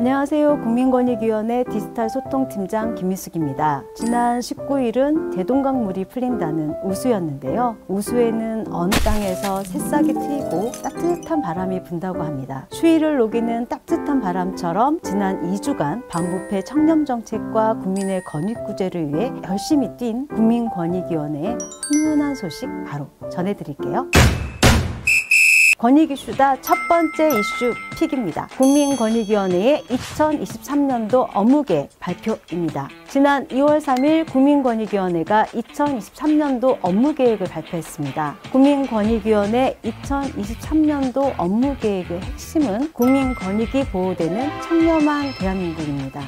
안녕하세요. 국민권익위원회 디지털 소통팀장 김미숙입니다. 지난 19일은 대동강물이 풀린다는 우수였는데요. 우수에는 어느 땅에서 새싹이 트이고 따뜻한 바람이 분다고 합니다. 추위를 녹이는 따뜻한 바람처럼 지난 2주간 반부패 청렴정책과 국민의 권익구제를 위해 열심히 뛴 국민권익위원회의 훈훈한 소식 바로 전해드릴게요. 권익 이슈다 첫 번째 이슈 픽입니다. 국민권익위원회의 2023년도 업무계획 발표입니다. 지난 2월 3일 국민권익위원회가 2023년도 업무계획을 발표했습니다. 국민권익위원회 2023년도 업무계획의 핵심은 국민권익이 보호되는 청렴한 대한민국입니다.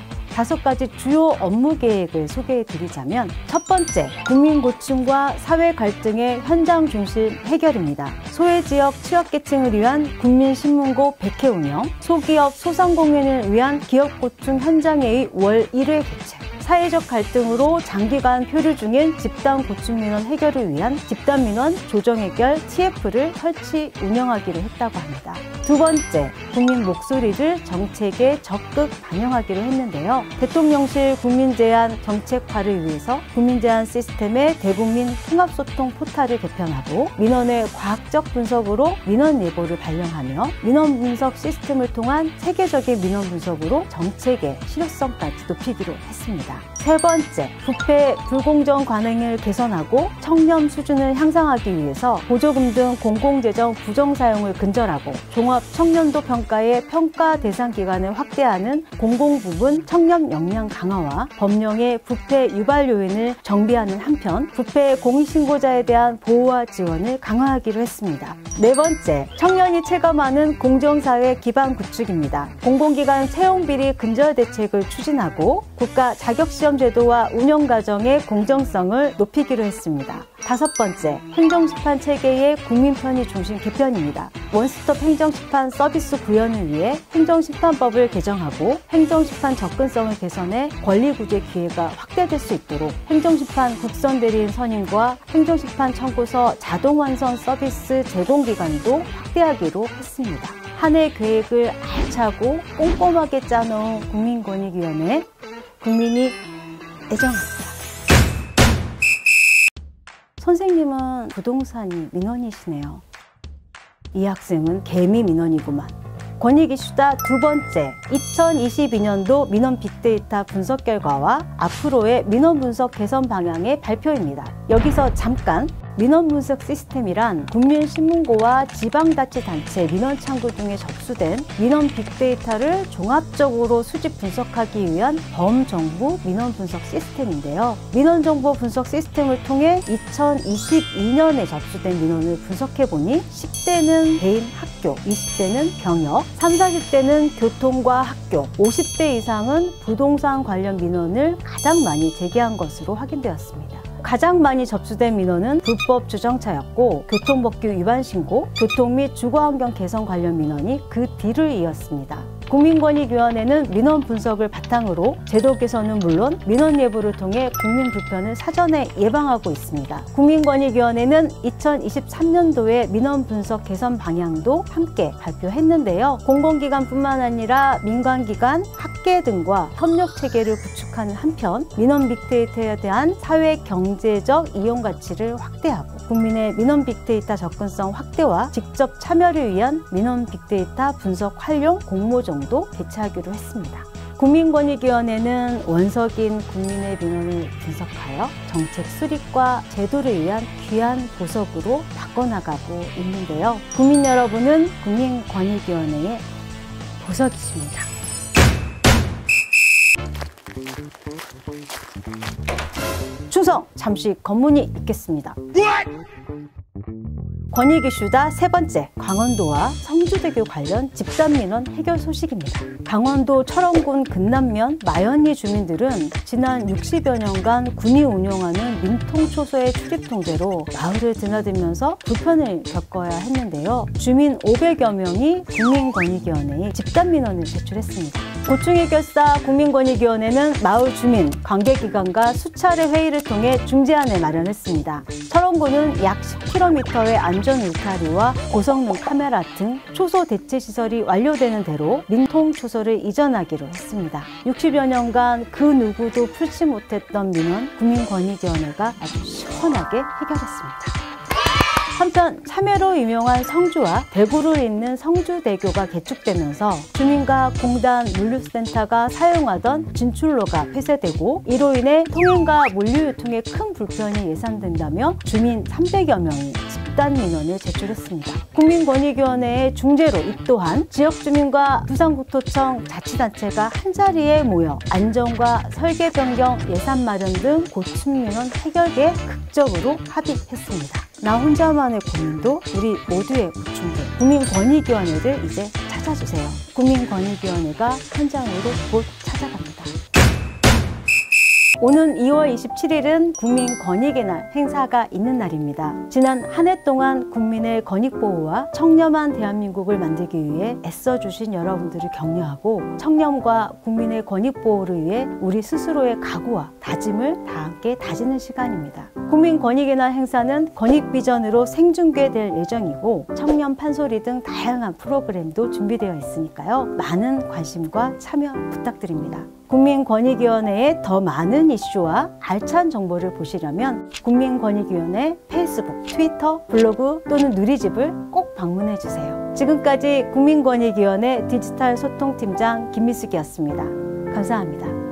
5가지 주요 업무 계획을 소개해 드리자면 첫 번째, 국민 고충과 사회 갈등의 현장 중심 해결입니다. 소외지역 취약계층을 위한 국민신문고 100회 운영, 소기업 소상공인을 위한 기업고충 현장회의 월 1회 개최, 사회적 갈등으로 장기간 표류 중인 집단고충민원 해결을 위한 집단민원 조정해결 TF를 설치 운영하기로 했다고 합니다. 두 번째, 국민 목소리를 정책에 적극 반영하기로 했는데요. 대통령실 국민제안 정책화를 위해서 국민제안 시스템의 대국민 통합소통 포탈을 개편하고 민원의 과학적 분석으로 민원 예보를 발령하며 민원 분석 시스템을 통한 세계적인 민원 분석으로 정책의 실효성까지 높이기로 했습니다. 세 번째, 부패 불공정 관행을 개선하고 청렴 수준을 향상하기 위해서 보조금 등 공공재정 부정사용을 근절하고 종합 청년도 평가의 평가 대상 기관을 확대하는 공공부문 청렴 역량 강화와 법령의 부패 유발 요인을 정비하는 한편 부패 공익신고자에 대한 보호와 지원을 강화하기로 했습니다. 네 번째, 청년이 체감하는 공정사회 기반 구축입니다. 공공기관 채용비리 근절 대책을 추진하고 국가 자격시험 제도와 운영과정의 공정성을 높이기로 했습니다. 다섯 번째, 행정심판 체계의 국민편의 중심 개편입니다. 원스톱 행정심판 서비스 구현을 위해 행정심판법을 개정하고 행정심판 접근성을 개선해 권리구제 기회가 확대될 수 있도록 행정심판 국선대리인 선임과 행정심판 청구서 자동완성 서비스 제공기간도 확대하기로 했습니다. 한 해 계획을 알차고 꼼꼼하게 짜놓은 국민권익위원회, 국민이 애정합니다. 선생님은 부동산이 민원이시네요. 이 학생은 개미 민원이구만. 권익 이슈다 두 번째, 2022년도 민원 빅데이터 분석 결과와 앞으로의 민원 분석 개선 방향의 발표입니다. 여기서 잠깐 민원 분석 시스템이란 국민신문고와 지방자치단체 민원창구 등에 접수된 민원 빅데이터를 종합적으로 수집 분석하기 위한 범정부 민원 분석 시스템인데요. 민원정보 분석 시스템을 통해 2022년에 접수된 민원을 분석해보니 10대는 개인 학교, 20대는 병역, 30, 40대는 교통과 학교, 50대 이상은 부동산 관련 민원을 가장 많이 제기한 것으로 확인되었습니다. 가장 많이 접수된 민원은 불법 주정차였고 교통법규 위반 신고, 교통 및 주거환경 개선 관련 민원이 그 뒤를 이었습니다. 국민권익위원회는 민원 분석을 바탕으로 제도 개선은 물론 민원 예보를 통해 국민 불편을 사전에 예방하고 있습니다. 국민권익위원회는 2023년도에 민원 분석 개선 방향도 함께 발표했는데요. 공공기관뿐만 아니라 민간기관, 학계 등과 협력체계를 구축하는 한편 민원 빅데이터에 대한 사회 경제적 이용 가치를 확대하고 국민의 민원 빅데이터 접근성 확대와 직접 참여를 위한 민원 빅데이터 분석 활용 공모전도 개최하기로 했습니다. 국민권익위원회는 원석인 국민의 민원을 분석하여 정책 수립과 제도를 위한 귀한 보석으로 바꿔나가고 있는데요. 국민 여러분은 국민권익위원회의 보석이십니다. 충성! 잠시 검문이 있겠습니다. 권익 이슈다 세 번째, 강원도와 성주대교 관련 집단민원 해결 소식입니다. 강원도 철원군 근남면 마연리 주민들은 지난 60여 년간 군이 운영하는 민통초소의 출입 통제로 마을을 드나들면서 불편을 겪어야 했는데요. 주민 500여 명이 국민권익위원회에 집단민원을 제출했습니다. 고충해결사 국민권익위원회는 마을 주민, 관계기관과 수차례 회의를 통해 중재안을 마련했습니다. 철원군은 약 10km의 안전 안전 울타리와 고성능 카메라 등 초소 대체 시설이 완료되는 대로 민통 초소를 이전하기로 했습니다. 60여 년간 그 누구도 풀지 못했던 민원 국민권익위원회가 아주 시원하게 해결했습니다. 한편 참외로 유명한 성주와 대구를 잇는 성주대교가 개축되면서 주민과 공단 물류센터가 사용하던 진출로가 폐쇄되고 이로 인해 통행과 물류유통에 큰 불편이 예상된다며 주민 300여 명이 집단 민원을 제출했습니다. 국민권익위원회의 중재로 이 또한 지역주민과 부산국토청 자치단체가 한자리에 모여 안전과 설계 변경, 예산 마련 등 고충 민원 해결에 극적으로 합의했습니다. 나 혼자만의 고민도 우리 모두의 고충들, 국민권익위원회를 이제 찾아주세요. 국민권익위원회가 현장으로 곧 찾아갑니다. 오는 2월 27일은 국민권익의 날 행사가 있는 날입니다. 지난 한 해 동안 국민의 권익보호와 청렴한 대한민국을 만들기 위해 애써주신 여러분들을 격려하고 청렴과 국민의 권익보호를 위해 우리 스스로의 각오와 다짐을 다 함께 다지는 시간입니다. 국민권익의 날 행사는 권익비전으로 생중계될 예정이고 청년 판소리 등 다양한 프로그램도 준비되어 있으니까요. 많은 관심과 참여 부탁드립니다. 국민권익위원회의 더 많은 이슈와 알찬 정보를 보시려면 국민권익위원회 페이스북, 트위터, 블로그 또는 누리집을 꼭 방문해주세요. 지금까지 국민권익위원회 디지털 소통팀장 김미숙이었습니다. 감사합니다.